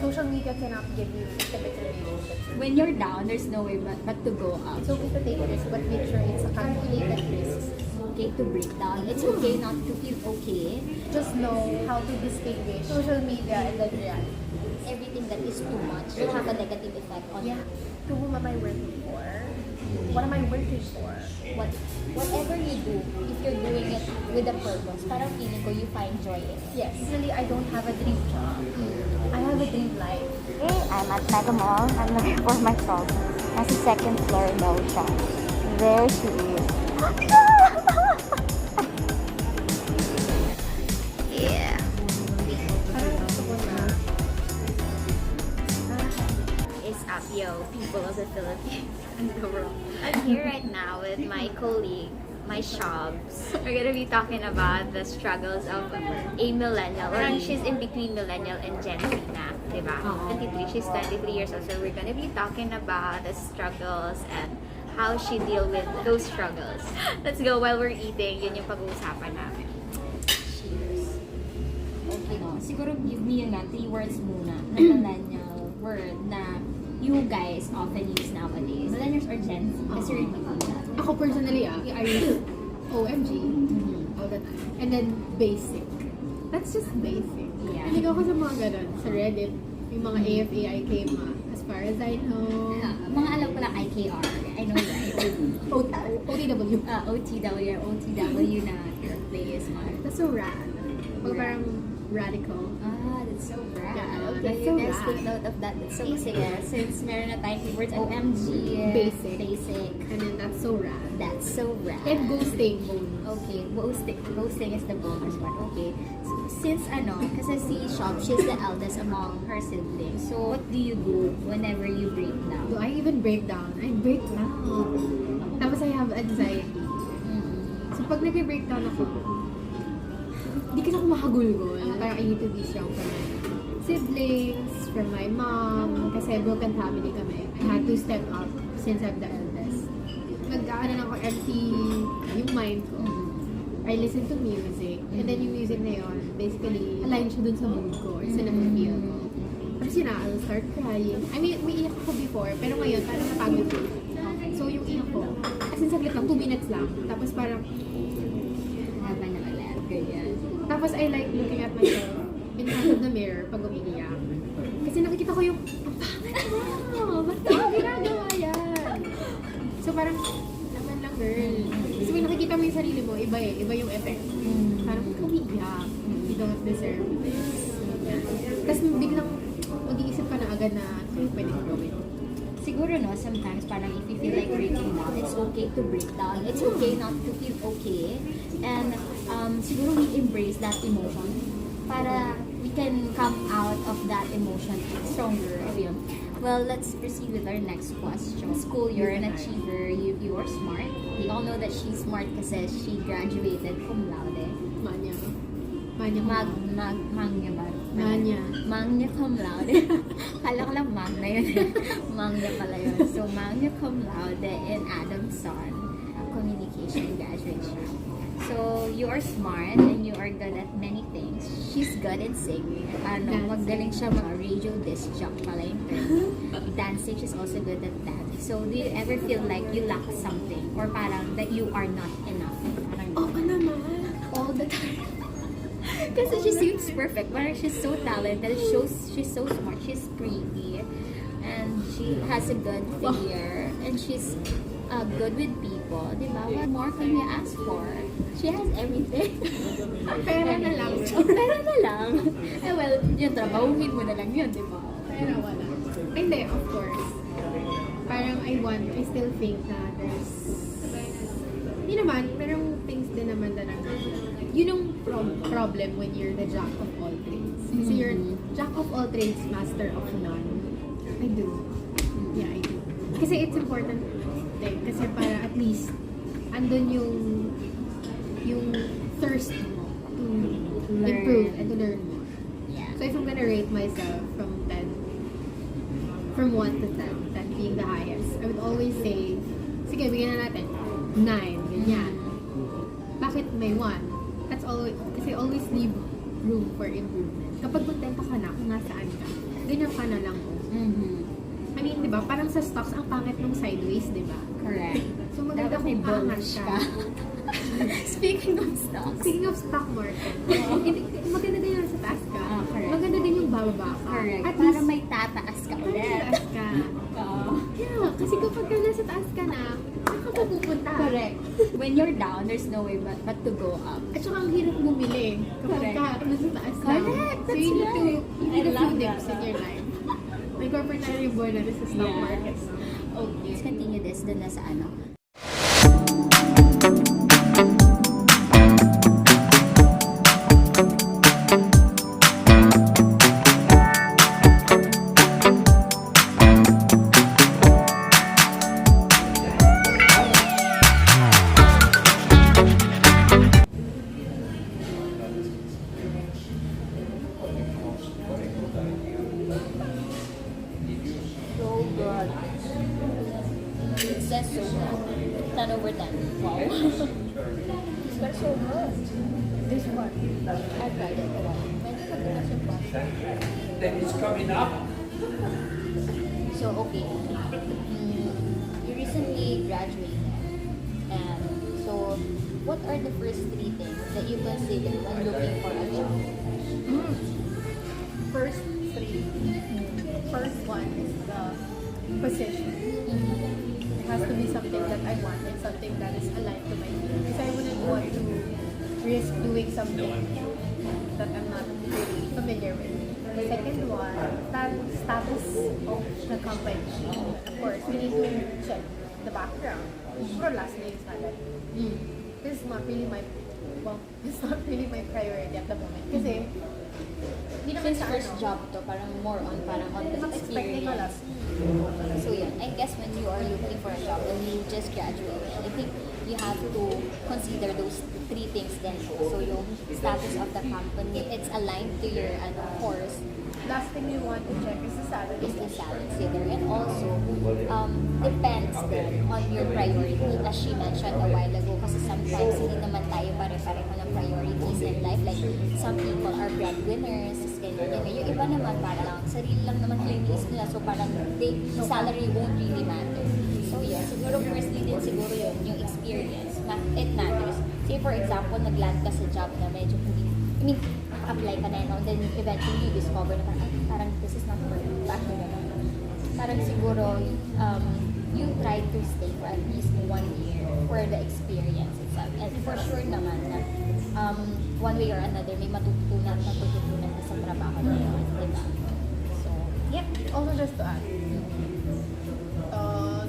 social media cannot give you stability relationships. When you're down, there's no way but to go up. So we have to take risk, but make sure it's a calculated risk. It's okay to break down. It's okay not to feel okay. Just know how to distinguish social media and then reality. Everything that is too much will have a negative effect on you. To whom am I working for? What am I working for? Whatever you do, if you're doing it with a purpose, parang feeling ko you find joy in it. Yes. Usually, I don't have a dream job. I have a dream life. Okay, I'm at Mega Mall. I'm looking for my phone. Nasa second floor daw siya. There she is. Yeah. Parang gusto ko na. Is up, yo, people of the Philippines and the world. I'm here right now with my colleague, my Shobs. We're gonna be talking about the struggles of a millennial. Or she's in between millennial and Gen Z na, diba? 23, she's 23 years old. So we're gonna be talking about the struggles and how she deal with those struggles. Let's go while we're eating. Yun yung pag-uusapan namin. Cheers. Okay, no? Siguro give me yung 3 words muna na millennial word na you guys often use nowadays. Millennials or Gen Z? Kasi you're in between that. Ako personally, I use OMG all the time. And then basic. That's just basic. Yeah. Hindi ako sa mga ganun. Sa Reddit, yung mga AFA, IK, as far as I know. Mga alam ko lang IKR. I know, right? OTW. OTW na your play is smart. That's so rad. Pag parang radical. That's so rad. Yeah, Okay, that's you so guys rad. take note of that. That's so sige. Since meron na tayong keywords, OMG. Basic. And then that's so rad. That's so rad. And ghosting bonus. Okay, ghosting is the bonus one. Okay. So, since kasi si Shop, she's the eldest among her siblings. So, what do you do whenever you break down? Do I even break down? I break down. Tapos I have anxiety. So pag nag-breakdown ako, hindi kasi ako makagulgol. Parang I need to be strong for my siblings, for my mom. Kasi broken family kami. I had to step up since I'm the eldest. Nag-ano ako empty yung mind ko. I listen to music. And then yung music na yun, basically, align siya dun sa mood ko or sa na-feel ko. Tapos yun na, I'll start crying. I mean, may iyak ako before, pero ngayon, parang napagod ko. So yung iyak ko, as in saglit lang, 2 minutes lang. Tapos parang, Haba na ulit. Ganyan. tapos I like looking at myself in front of the mirror pag umiiyak. Kasi nakikita ko yung, ang pangit mo! Ba't ka ginagawa yan? So parang, naman lang girl. Kasi may nakikita mo yung sarili mo, iba iba yung effect. Parang ba't ka umiiyak? You don't deserve this. Tapos biglang mag-iisip ka na agad na, ano pwede ko gawin? Siguro sometimes parang if you feel like breaking down, it's okay to break down. It's okay not to feel okay. And siguro we embrace that emotion para we can come out of that emotion stronger. Ayun. Well, let's proceed with our next question. School, you're an achiever. You are smart. We all know that she's smart kasi she graduated cum laude. Manya Magna cum laude. Kala ko lang magna yun. Magna pala yun. So, magna cum laude in Adamson communication graduation. So, you are smart and you are good at many things. She's good in singing. Magaling siya radio disc jock pala yung term. Dancing, she's also good at that. So, do you ever feel like you lack something? Or parang that you are not enough? Parang naman. all the time. Kasi she seems perfect. Parang she's so talented. She's so smart. She's pretty. And she has a good figure. And she's good with people. Diba? What more can you ask for? She has everything. Pera na lang. Pera na lang. Well, yung trabahuhin mo na lang yun, diba? Pera wala. Hindi, of course. Parang I still think na there's... Hindi naman, merong things din naman na yun yung problem when you're the jack of all trades. Kasi you're jack of all trades, master of none. I do. Yeah, I do. Kasi it's important thing. Kasi para at least andun yung thirst mo to improve and to learn more. Yeah. So if I'm gonna rate myself from 1 to 10, 10 being the highest, I would always say, sige, bigyan na natin 9, ganyan. Bakit may 1? That's always, kasi always leave room for improvement. Kapag kontento ka na kung nasaan ka, ganyan ka na lang. I mean, di ba, parang sa stocks, ang pangit nung sideways, di ba? Correct. So, maganda Dapat may kung angat bullish ka. ka. Speaking of stocks. Speaking of stock market, maganda din yung sa taas ka. Correct. Maganda din yung bababa ka. Correct. At Para least, may tataas ka para ulit. sa taas ka. Oo. Yeah, kasi kapag ka nasa taas ka na, saan ka pupunta? Correct. When you're down, there's no way but to go up. At saka ang hirap bumili kapag Correct. ka nasa taas na. Correct. So That's you need right. you need I a few love dips that. in your life. Nag-corporate tayo yung boy natin sa stock Yeah. market. Okay. Let's continue this dun na sa ano. So good. It says so good. 10 over 10. Wow. It's so good. This one. I tried it. Wow. Medyo matigas yung pasta. Then it's coming up. So, okay. You recently graduated. And so, what are the first 3 things that you consider when looking for a job? First three. First one is the position. It has to be something that I want and something that is aligned to my field. Because I wouldn't want to risk doing something that I'm not really familiar with. The second one, status of the company. Of course, we need to check the background. Pero last name is not that. This is not really my, well, it's not really my priority at the moment. Kasi, hindi naman Since sa first ano, job to, parang more on parang on the not expecting a lot. experience. So yeah, I guess when you are looking for a job and you just graduated, I think you have to consider those 3 things then. So yung status of the company, it's aligned to your course, Last thing you want to check is the salary. is the salary consider, and also depends then on your priority, as she mentioned a while ago, kasi sometimes hindi naman tayo pare-pareho ng priorities in life. Like some people are breadwinners, ganyan. Yung iba naman parang sarili lang naman iniisip nila, so parang salary won't really matter. So yeah, siguro firstly din siguro yung experience, it matters. Say for example, nag-land ka sa job na medyo hindi, I mean, apply ka na yun, and then eventually you discover na parang this is not for you. Parang siguro, you try to stay for at least 1 year for the experience itself. And for sure naman na one way or another, may matututunan ka sa trabaho na yun, diba? So, yep. Also just to add,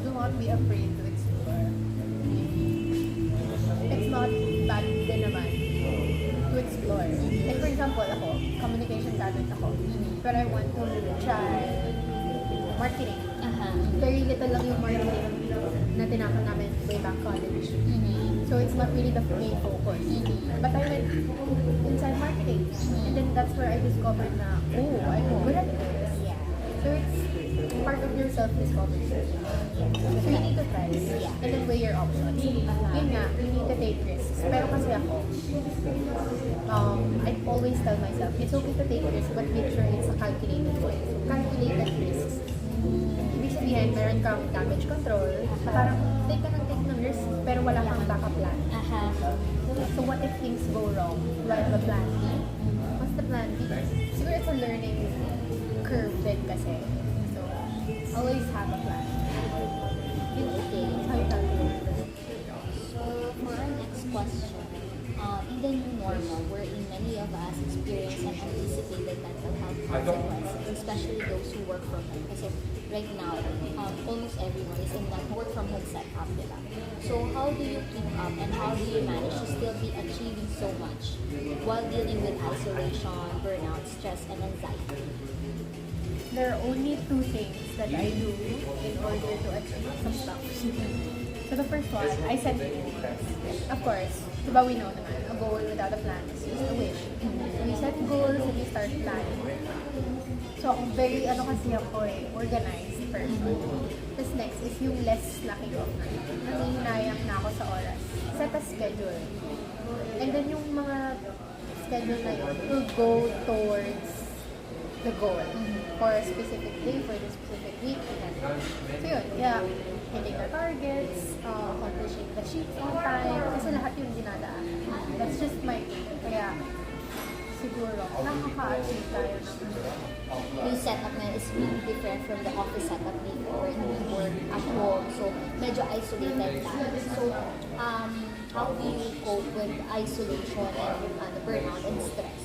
do not be afraid to explore. It's not bad din naman to explore. Like for example, ako, communication graduate ako, but I want to try marketing. Very little lang yung marketing na tinakal namin way back college. So it's not really the main focus. But I went inside marketing. And then that's where I discovered na, oh, I'm good at this. So it's part of your self-discovery. So you need to try. And then weigh your options. Yun nga, you need to take risks. Pero kasi ako, I always tell myself, it's okay to take risks, but make sure it's a calculated way. So calculated risks. Ibig sabihin, meron kang damage control, parang take ng risk, pero wala kang backup plan. So what if things go wrong? Do I have a plan B? What's the plan B? Siguro it's a learning curve din kasi. So, always have a plan. Okay. That's how you calculate. So, for our next question, in the new normal, wherein many of us experience and anticipated mental health consequences, especially those who work from home. Kasi right now, almost everyone is in that work from home setup, diba? So, how do you keep up and how do you manage to still be achieving so much while dealing with isolation, burnout, stress, and anxiety? There are only 2 things that I do in order to achieve some stuff. So the first one, I set goals. Of course, diba we know naman, a goal without a plan is just a wish. So you set goals and you start planning. So ako very, organized person. Tapos next is yung less slacking off na. Nanginayang na ako sa oras. Set a schedule. And then yung mga schedule na yun will go towards the goal. for a specific day, for the specific week. So yun, yeah, hitting the targets, accomplishing the sheets on time, kasi lahat yung dinadaan. That's just my thing. Kaya, siguro, nakaka-achieve tayo ng Yung setup na is really different from the office setup before and we work at home. So, medyo isolated tayo. So, how do you cope with isolation and burnout and stress?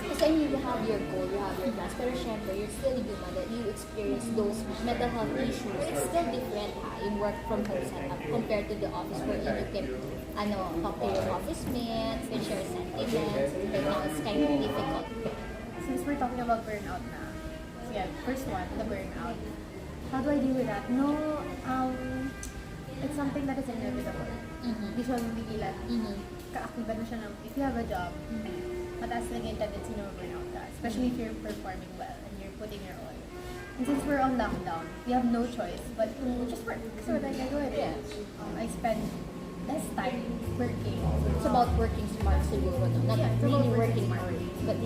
Kasi I mean, you have your goal, you have your plans, pero syempre, you're still human that you experience those mental health issues. It's still different in work from home setup compared to the office where you can talk to your office mates, can share sentiments, right now it's kind of difficult. Since we're talking about burnout na, so yeah, first one, the burnout. How do I deal with that? No, it's something that is inevitable. Di siya mabigilan. Kaakibat na siya ng, if you have a job, mataas lang yung tendency na burnout ka. Especially if you're performing well and you're putting your all. And since we're on lockdown, we have no choice but to just work. So what I can do it, I spend less time working. It's about working smart siguro, no? Not Yeah, it's really about working working smart. hard, but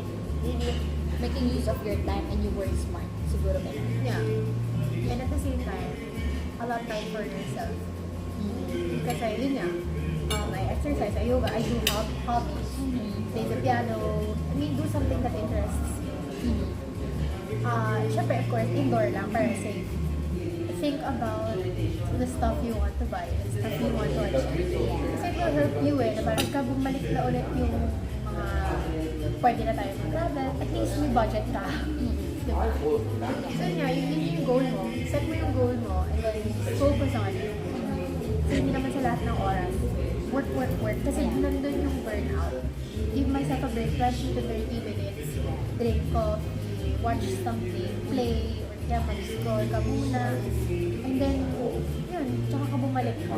really making use of your time and you work smart siguro ba? Yeah. And at the same time, allot time for yourself. Kasi yun nga, I exercise, I yoga, I do hobbies, play the piano, I mean, do something that interests you. Syempre, of course, indoor lang para safe. Think about the stuff you want to buy, the stuff you want to achieve. Kasi it will help you na parang pagka bumalik na ulit yung mga pwede na tayo mag-travel, at least may budget ka. Diba? So yun yung goal mo. Set mo yung goal mo and then focus on it. So hindi naman sa lahat ng oras. Work. Kasi nandun yung burnout. Give myself a break, 20 to 30 minutes. Drink coffee, watch something, play, or kaya mag-scroll ka muna. And then, yun, tsaka ka bumalik ka.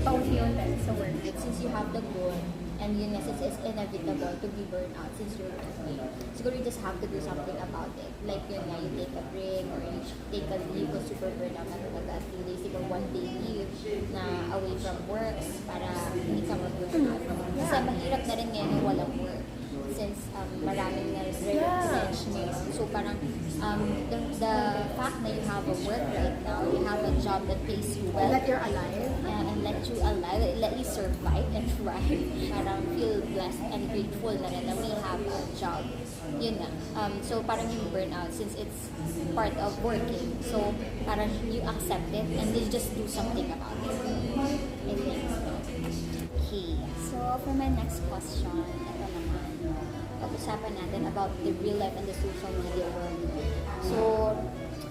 Paunti-unti sa work. Since you have the goal, and yun nga, since it's inevitable to be burned out since you're working, siguro you just have to do something about it. Like yun nga, you take a break or you take a leave kung super burn out na talaga at 3 days, siguro 1 day leave na away from work para hindi ka mag-burn out. Kasi mahirap na rin ngayon yung walang work since maraming na retrenchment. So parang the fact na you have a work right now, you have a job that pays you well, That you're alive. and let you alive, let you survive and thrive. Parang feel blessed and grateful na rin na we have a job. Yun na. So parang yung burnout, since it's part of working, so parang you accept it and you just do something about it. I think. Okay. So for my next question, ito naman. Pag-usapan natin about the real life and the social media world. So,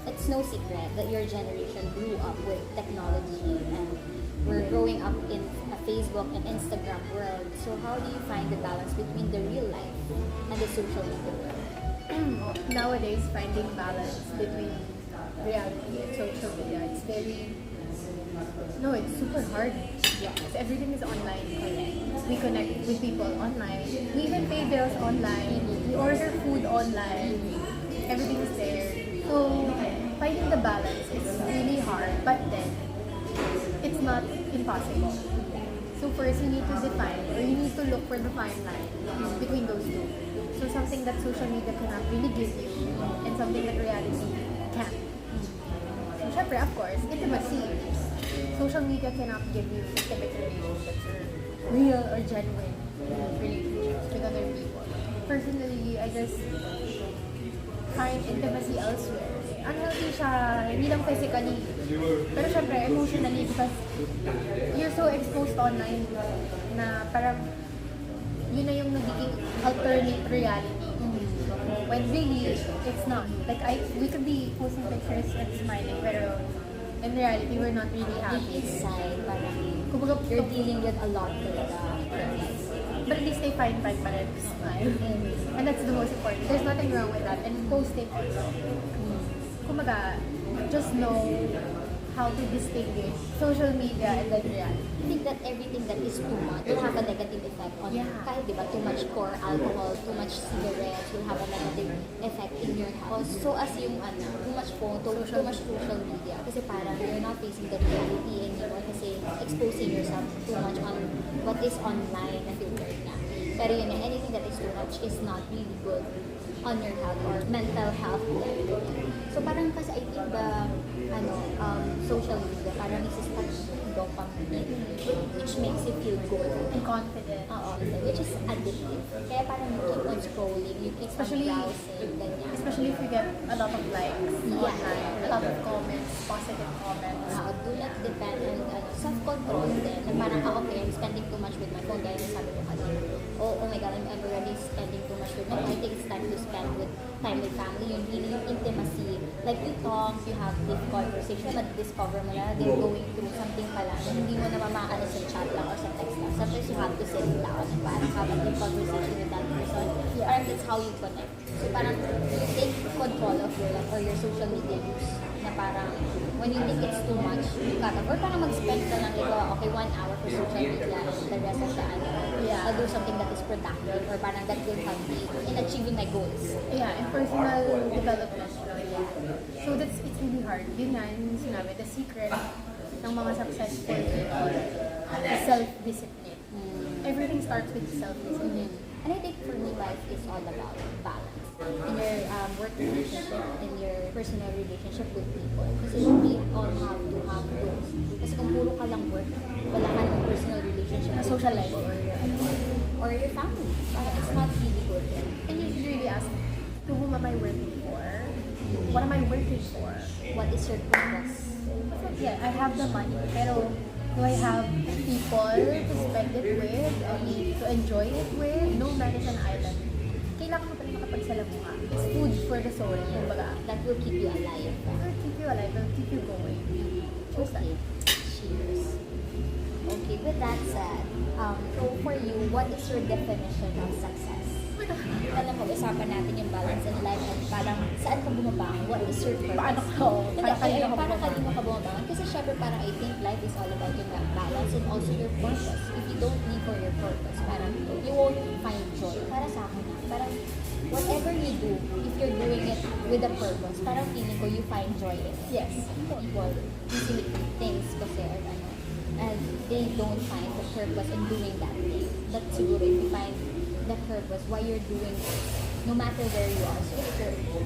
it's no secret that your generation grew up with technology and we're growing up in a Facebook and Instagram world. So, how do you find the balance between the real life and the social media world? Nowadays, finding balance between reality and social media, it's super hard. Yeah. Because everything is online. We connect with people online. We even pay bills online. We order food online. Everything is there. So, finding the balance is really hard, but then, it's not impossible. So first, you need to define, or you need to look for the fine line between those two. So something that social media cannot really give you, and something that reality can. So syempre, of course, intimacy. Social media cannot give you intimate relationships or real or genuine relationships with other people. Personally, I just find intimacy elsewhere. Unhealthy siya, hindi lang physically, pero syempre emotionally because you're so exposed online na parang yun na yung nagiging alternate reality. When really, it's not. Like, we could be posting pictures and smiling, pero in reality, we're not really happy. Inside, parang Kumbaga, you're dealing with a lot talaga. but at least they find time pa rin to smile. And that's the most important. There's nothing wrong with that. And posting also. Kumbaga, just know how to distinguish social media and then reality. I think that everything that is too much will have a negative effect on kahit diba, too much core alcohol, too much cigarettes will have a negative effect in your health. So as yung too much phone, too much social media, kasi parang you're not facing the reality anymore kasi exposing yourself too much on what is online na filtered na. Pero yun, anything that is too much is not really good on your health or mental health level. So parang kasi I think the social media parang isi-start dopamine which makes you feel good And confident. Oo, which is addictive. Kaya parang you keep on scrolling, you keep Especially- on browsing, ganyan. Especially if you get a lot of likes Yeah. online, a lot of comments, positive comments. Do not depend on self-control din. Na parang, okay, I'm spending too much with my phone. Gaya ng sabi ko kanina. Oh my God, I'm already spending too much with my phone. I think it's time to spend with time with family. Yung really intimacy. Like you talk, you have deep conversation. Mad-discover mo na they're going through something pala na hindi mo na mamaano sa chat lang or sa text lang. Sometimes you have to sit down and parang have a deep conversation with that person. Parang that's how you connect. So parang you take control of your life or your social media use. Na parang when you think it's too much, you cut off. Or parang mag-spend ka lang like, okay, 1 hour for social media and the rest of the Yeah. I'll do something that is productive or parang that will help me in achieving my goals. Yeah, and personal development. So it's really hard. Yun nga, yung sinabi, the secret ng mga successful people is self-discipline. Everything starts with self-discipline. And I think for me, life is all about balance. In your work relationship, in your personal relationship with people. Kasi we all have to have those. Kasi kung puro ka lang work, wala ka ng personal relationship, A social life. or your family. Parang it's not really good. And you should really ask, to whom am I working for? What am I working for? What is your purpose? Yeah, I have the money, pero do I have people to spend it with? I need to enjoy it with? No man is an island. Kailangan mo pa rin makapagsalamuha. It's food for the soul, kumbaga. That will keep you alive. It will keep you alive, it will keep you going. Choose that. Okay. Cheers. Okay, with that said, so for you, what is your definition of success? Alam mo, usapan natin yung balance in life and parang saan ka bumabangon? What is your purpose? Paano ka? Parang kanino ka bumabangon? Kasi syempre parang I think life is all about yung balance and also your purpose. If you don't live for your purpose, parang you won't find joy. Para sa akin, parang whatever you do, if you're doing it with a purpose, parang feeling ko you find joy in it. Yes. People easily quit things kasi or ano, and they don't find the purpose in doing that thing. But siguro if you find the purpose why you're doing it, no matter where you are. So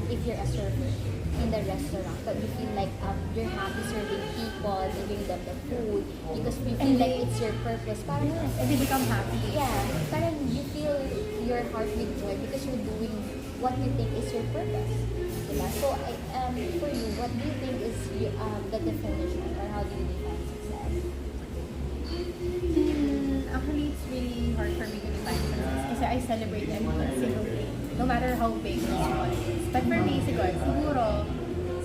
if you're a server in the restaurant, but you feel like you're happy serving people, giving them the food, because you feel like it's your purpose. Parang And they become happy. yeah, parang you feel your heart with joy because you're doing what you think is your purpose. Diba? So for you, what do you think is the definition or how do you define success? Actually, it's really hard for me to define success kasi I celebrate every single day, no matter how big or small it is. But for me, siguro,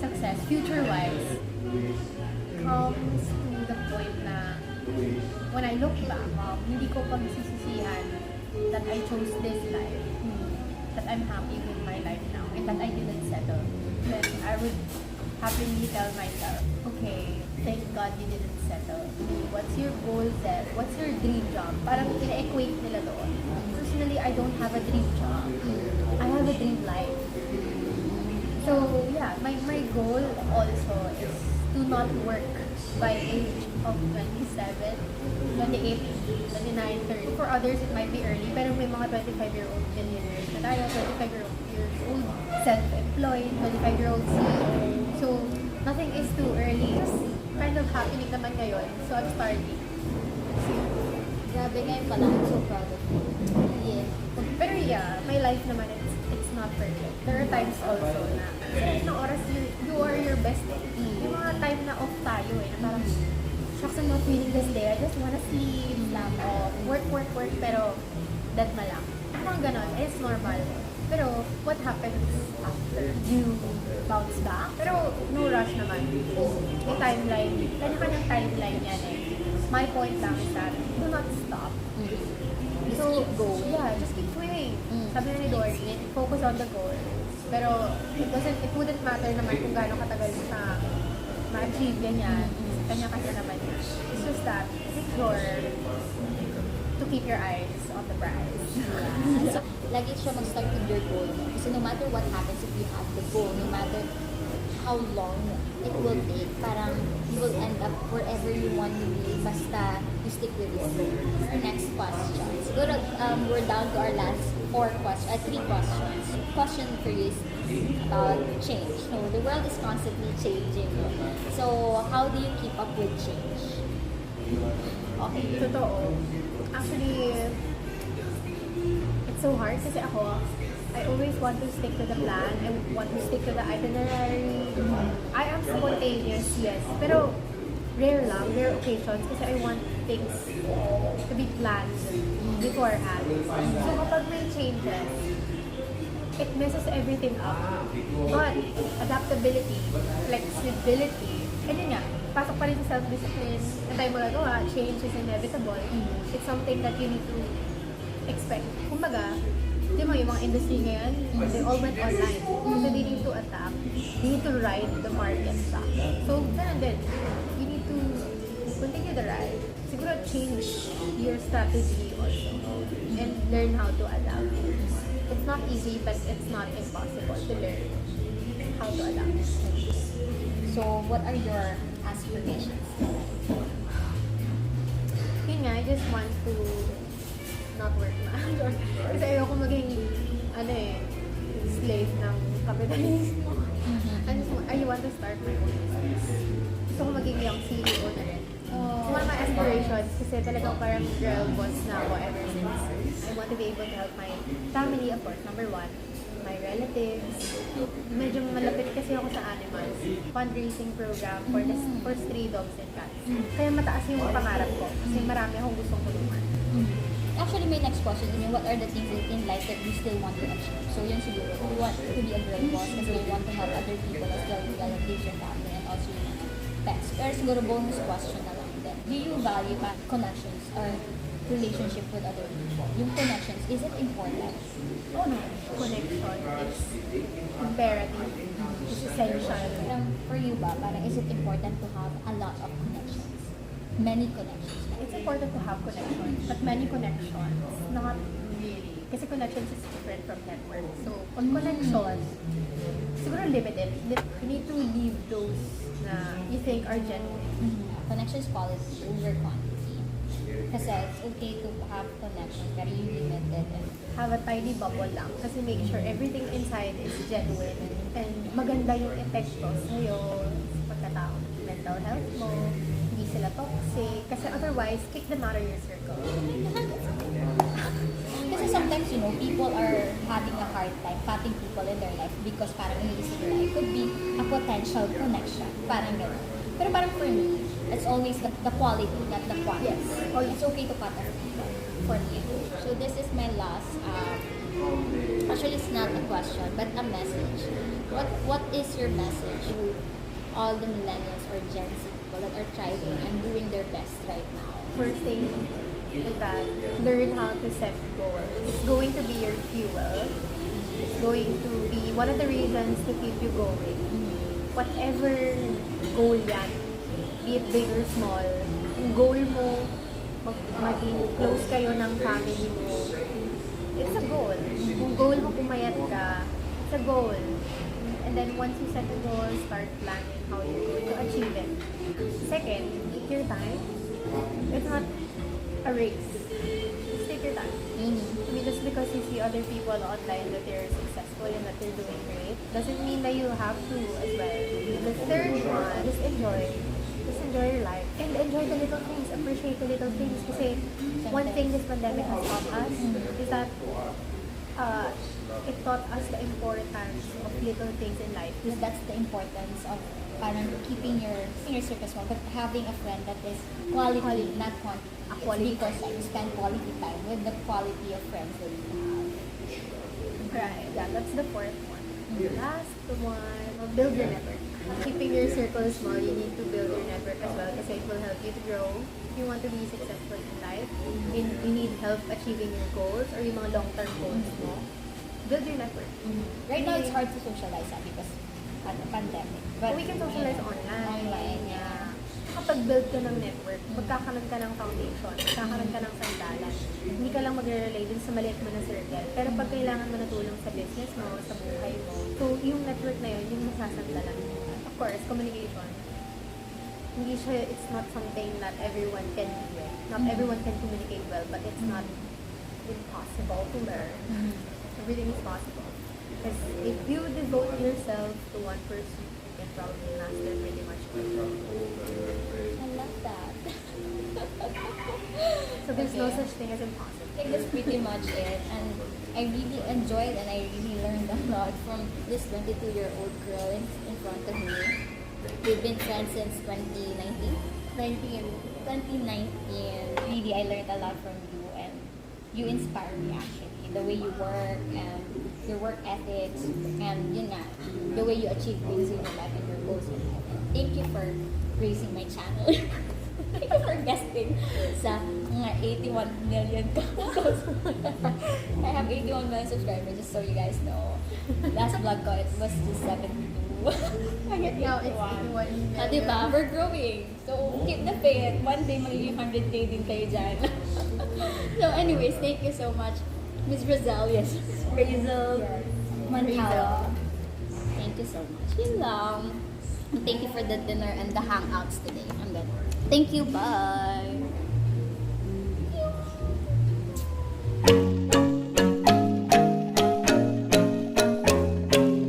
success, future-wise, comes to the point na when I look back, hindi ko pagsisisihan that I chose this life, that I'm happy with my life now, and that I didn't settle. Then I would happily tell myself, okay, thank God you didn't settle. What's your goal set? What's your dream job? Parang ina-equate nila doon. Personally, I don't have a dream job. I have a dream life. So, yeah, my goal also is to not work by age of 27, 28, 29, 30. For others, it might be early, pero may mga 25-year-old millionaires na tayo, 25-year-old self-employed, 25-year-old CEO. So, nothing is too early. It's kind of happening naman ngayon. So, I'm starting. Grabe ngayon pala, I'm so proud of you. Yeah. Pero yeah, my life naman, it's not perfect. There are times also na sa ilang oras you are your best eh. Yung mga time na off tayo eh, na parang shucks, I'm not feeling this day. I just wanna sleep lang. Work, pero dead na lang. Parang ganon. It's normal. Pero what happens after? You bounce back? Pero no rush naman. May timeline. Kanya-kanyang timeline yan eh. My point lang is that do not stop. Just keep going. Yeah, just keep going. Sabi na ni Dory, focus on the goal. Pero it wouldn't matter naman kung gaano katagal mo sa ma-achieve ganyan. Kanya-kanya naman yan. It's just that, make sure to keep your eyes on the prize. So, lagi siya mag-start with your goal. Kasi no matter what happens if you have the goal, no matter how how long it will take. Parang you will end up wherever you want to be basta you stick with your goal. Our next question. Siguro we're down to our last three questions. Question for you is about change. So the world is constantly changing. So how do you keep up with change? Okay, totoo. Actually, it's so hard kasi ako, I always want to stick to the plan. I want to stick to the itinerary. I am spontaneous, yes. Pero rare occasions kasi I want things to be planned beforehand. So kapag may changes, it messes everything up. But adaptability, flexibility, and yun nga, pasok pa rin sa self-discipline. Ang tayo magagawa, change is inevitable. It's something that you need to expect. Kumbaga, di mo, yung mga industry ngayon, they all went online. So they need to adapt. They need to ride the market back. So, ganun din. You need to continue the ride. Siguro change your strategy also. And learn how to adapt. It's not easy, but it's not impossible to learn how to adapt. So what are your aspirations? Yun nga, I just want to not work na. Kasi ayoko maging, slave ng kapitalismo. I want to start my own business. Gusto ko maging yung CEO na rin. It's one of my aspirations kasi talagang parang girl boss na ako ever since. I want to be able to help my family, of course, number one. My relatives. Medyo malapit kasi ako sa animals. Fundraising program for stray dogs and cats. Kaya mataas yung pangarap ko kasi marami akong gustong tulungan. Actually, my next question is, what are the things in life that you still want to achieve? So yun siguro, you want to be a girl boss kasi you want to help other people as well, relatives, your family, and also your pets. Pero siguro bonus question na lang din. Do you value connections or relationship with other people? Yung connections, is it important? Oh no, connection is imperative. It's essential. Parang for you ba, parang is it important to have a lot of connections? Many connections? It's important to have connections, but many connections, not really. Kasi connections is different from network. So, pag connection, siguro limited. You need to leave those na you think are genuine. Connection is quality over quantity. Kasi it's okay to have connection, pero you limit it. And Have a tiny bubble lang. Kasi make sure everything inside is genuine. And maganda yung epekto sa'yo, sa pagkatao, mental health mo, hindi sila toxic. Kasi otherwise, kick them out of your circle. kasi sometimes, people are having a hard time cutting people in their life because parang iniisip nila, it could be a potential connection. Parang gano'n. Pero parang for me, it's always the quality, not the quantity. Yes. It's okay to cut off people for me. So this is my last, actually it's not a question, but a message. What is your message to all the millennials or Gen Z people that are thriving and doing their best right now? First thing is that learn how to set goals. It's going to be your fuel. It's going to be one of the reasons to keep you going. Whatever goal yan, be it big or small, kung goal mo, maging close kayo ng family mo, it's a goal. Kung goal mo pumayat ka, it's a goal. And then once you set a goal, start planning how you're going to achieve it. Second, take your time. It's not a race. Just take your time. I mean, just because you see other people online that they're successful and that they're doing great, doesn't mean that you have to as well. The third one, just enjoy. Just enjoy your life. And enjoy the little things. Appreciate the little things. Kasi one thing this pandemic has taught us is that it taught us the importance of little things in life. That's the importance of parang keeping your circle small, but having a friend that is quality, not quantity. A quality because you spend quality time with the quality of friends that you have. Right. Yeah, that's the fourth one. The last one, build your network. Keeping your circle small, you need to build your network as well kasi it will help you to grow. If you want to be successful in life, you need help achieving your goals or yung mga long-term goals mo, build your network. Right now, it's hard to socialize because of the pandemic. But we can socialize online. Online, yeah. Kapag build ka ng network, magkakaroon ka ng foundation, magkakaroon ka ng sandalan. Hindi ka lang magre-relay dun sa maliit mo na circle. Pero pag kailangan mo na tulong sa business mo, sa buhay mo, so yung network na yun, yung masasandalan mo. course, communication. It's not something that everyone can do it. Not everyone can communicate well, but it's not impossible to learn. Everything is possible. Because if you devote yourself to one person, you can probably master pretty much well. I love that. So there's no Okay. such thing as impossible. I think that's pretty much it. And I really enjoyed and I really learned a lot from this 22-year-old girl in front of me. We've been friends since 2019. 2019. Really, I learned a lot from you and you inspire me actually. The way you work and your work ethics and yun nga, the way you achieve things in your life and your goals in life. And thank you for gracing my channel. Thank you for guesting sa mga 81 million I have 81 million subscribers, just so you guys know. Last vlog ko, it was just 72. I get Now it's 81. 81 million. Diba? We're growing. So, keep the faith. One day, magiging 100K din kayo dyan. So, anyways, thank you so much. Miss Rizal, yes. Rizal Mantala. Thank you so much. Yun lang. And thank you for the dinner and the hangouts today. I'm good. Thank you. Bye.